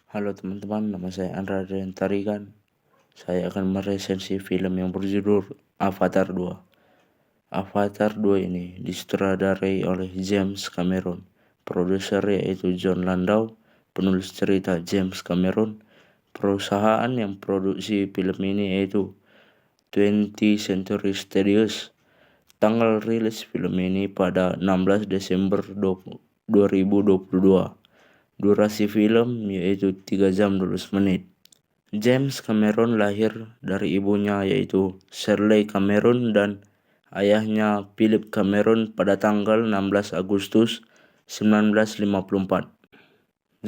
Halo teman-teman, nama saya Andra dan Tarigan. Saya akan meresensi film yang berjudul Avatar 2. Avatar 2 ini disutradarai oleh James Cameron. Produser yaitu John Landau, penulis cerita James Cameron. Perusahaan yang produksi film ini yaitu 20th Century Studios. Tanggal rilis film ini pada 16 Desember 2022. Durasi film yaitu 3 jam 12 menit. James Cameron lahir dari ibunya yaitu Shirley Cameron dan ayahnya Philip Cameron pada tanggal 16 Agustus 1954.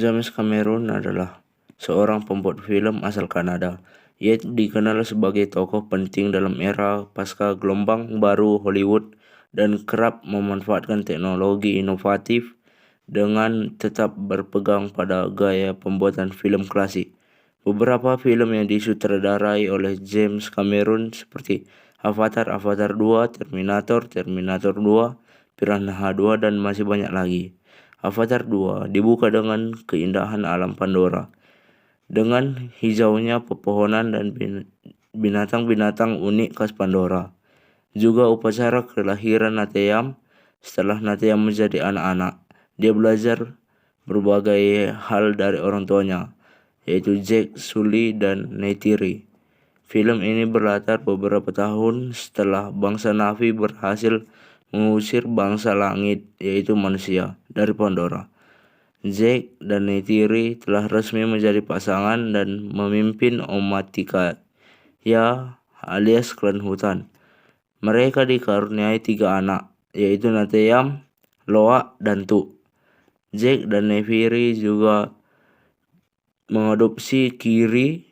James Cameron adalah seorang pembuat film asal Kanada. Ia dikenal sebagai tokoh penting dalam era pasca gelombang baru Hollywood dan kerap memanfaatkan teknologi inovatif dengan tetap berpegang pada gaya pembuatan film klasik. Beberapa film yang disutradarai oleh James Cameron seperti Avatar 2, Terminator 2, Piranha 2, dan masih banyak lagi. Avatar 2 dibuka dengan keindahan alam Pandora, dengan hijaunya pepohonan dan binatang-binatang unik khas Pandora. Juga upacara kelahiran Nateyam. Setelah Nateyam menjadi anak-anak, dia belajar berbagai hal dari orang tuanya, yaitu Jack, Sully, dan Neytiri. Film ini berlatar beberapa tahun setelah bangsa Na'vi berhasil mengusir bangsa langit, yaitu manusia, dari Pandora. Jack dan Neytiri telah resmi menjadi pasangan dan memimpin Omaticaya alias klan hutan. Mereka dikaruniai 3 anak, yaitu Nateyam, Loa, dan Tu. Jack dan Neytiri juga mengadopsi Kiri,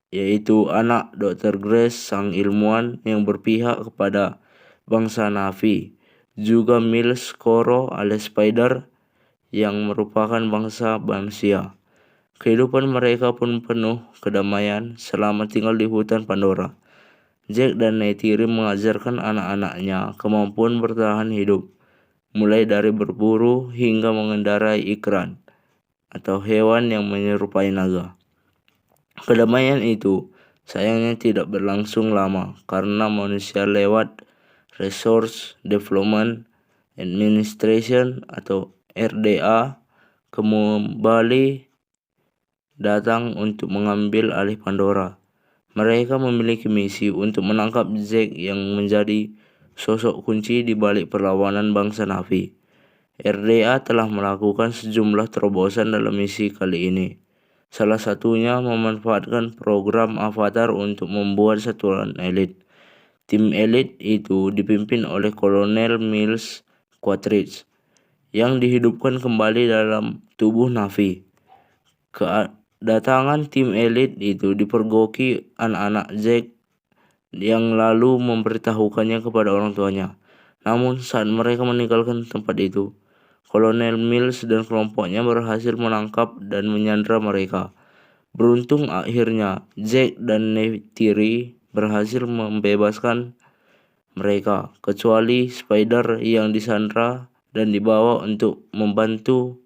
yaitu anak Dr. Grace, sang ilmuwan yang berpihak kepada bangsa Na'vi. Juga Miles Koro alias Spider yang merupakan bangsa manusia. Kehidupan mereka pun penuh kedamaian selama tinggal di hutan Pandora. Jack dan Neytiri mengajarkan anak-anaknya kemampuan bertahan hidup, mulai dari berburu hingga mengendarai ikran atau hewan yang menyerupai naga. Kedamaian itu sayangnya tidak berlangsung lama karena manusia lewat Resource Development Administration atau RDA kembali datang untuk mengambil alih Pandora. Mereka memiliki misi untuk menangkap Zack yang menjadi sosok kunci di balik perlawanan bangsa Na'vi. RDA telah melakukan sejumlah terobosan dalam misi kali ini. Salah satunya memanfaatkan program Avatar untuk membuat satuan elit. Tim elit itu dipimpin oleh Kolonel Miles Quaritch yang dihidupkan kembali dalam tubuh Na'vi. Kedatangan tim elit itu dipergoki anak-anak Zack yang lalu memberitahukannya kepada orang tuanya. Namun saat mereka meninggalkan tempat itu, Kolonel Mills dan kelompoknya berhasil menangkap dan menyandra mereka. Beruntung akhirnya Jack dan Neytiri berhasil membebaskan mereka, kecuali Spider yang disandra dan dibawa untuk membantu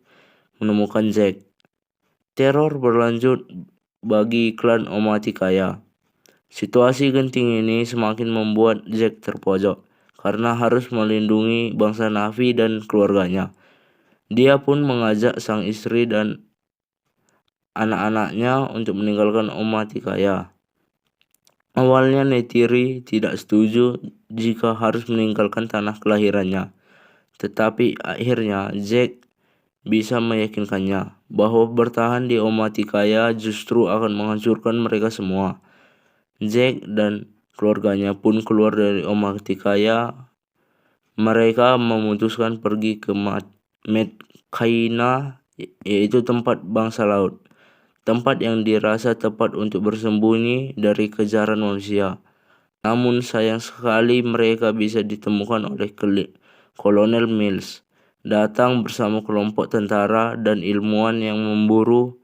menemukan Jack. Teror berlanjut bagi klan Omaticaya. Situasi genting ini semakin membuat Jack terpojok karena harus melindungi bangsa Na'vi dan keluarganya. Dia pun mengajak sang istri dan anak-anaknya untuk meninggalkan Omaticaya. Awalnya Neytiri tidak setuju jika harus meninggalkan tanah kelahirannya, tetapi akhirnya Jack bisa meyakinkannya bahwa bertahan di Omaticaya justru akan menghancurkan mereka semua. Jack dan keluarganya pun keluar dari Omaticaya. Mereka memutuskan pergi ke Medcaina, yaitu tempat bangsa laut, tempat yang dirasa tepat untuk bersembunyi dari kejaran manusia. Namun sayang sekali mereka bisa ditemukan oleh Kolonel Mills, datang bersama kelompok tentara dan ilmuwan yang memburu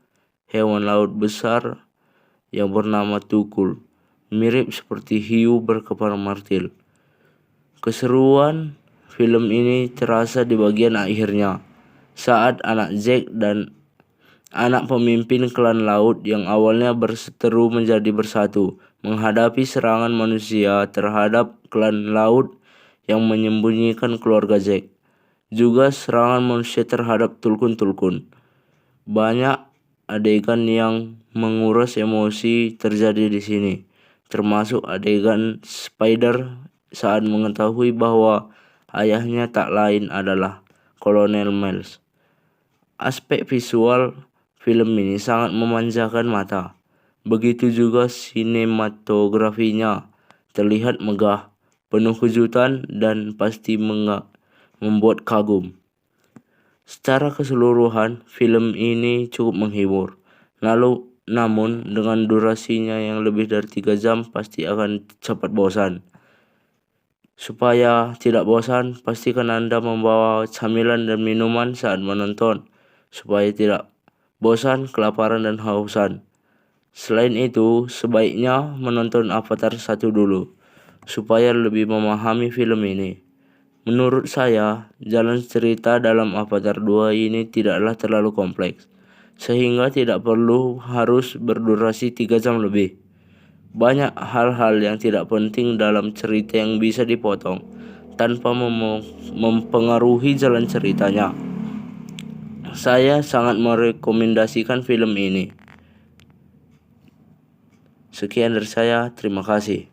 hewan laut besar yang bernama Tukul, mirip seperti hiu berkepala martil. Keseruan film ini terasa di bagian akhirnya, saat anak Jack dan anak pemimpin klan laut yang awalnya berseteru menjadi bersatu, menghadapi serangan manusia terhadap klan laut yang menyembunyikan keluarga Jack. Juga serangan manusia terhadap Tulkun-Tulkun. Banyak adegan yang menguras emosi terjadi di sini, termasuk adegan Spider saat mengetahui bahwa ayahnya tak lain adalah Kolonel Miles. Aspek visual film ini sangat memanjakan mata. Begitu juga sinematografinya, terlihat megah, penuh kejutan, dan pasti membuat kagum. Secara keseluruhan, film ini cukup menghibur. Namun dengan durasinya yang lebih dari 3 jam pasti akan cepat bosan. Supaya tidak bosan, pastikan Anda membawa camilan dan minuman saat menonton, supaya tidak bosan, kelaparan, dan hausan. Selain itu, sebaiknya menonton Avatar 1 dulu, supaya lebih memahami film ini. Menurut saya, jalan cerita dalam Avatar 2 ini tidaklah terlalu kompleks, sehingga tidak perlu harus berdurasi 3 jam lebih. Banyak hal-hal yang tidak penting dalam cerita yang bisa dipotong tanpa mempengaruhi jalan ceritanya. Saya sangat merekomendasikan film ini. Sekian dari saya, terima kasih.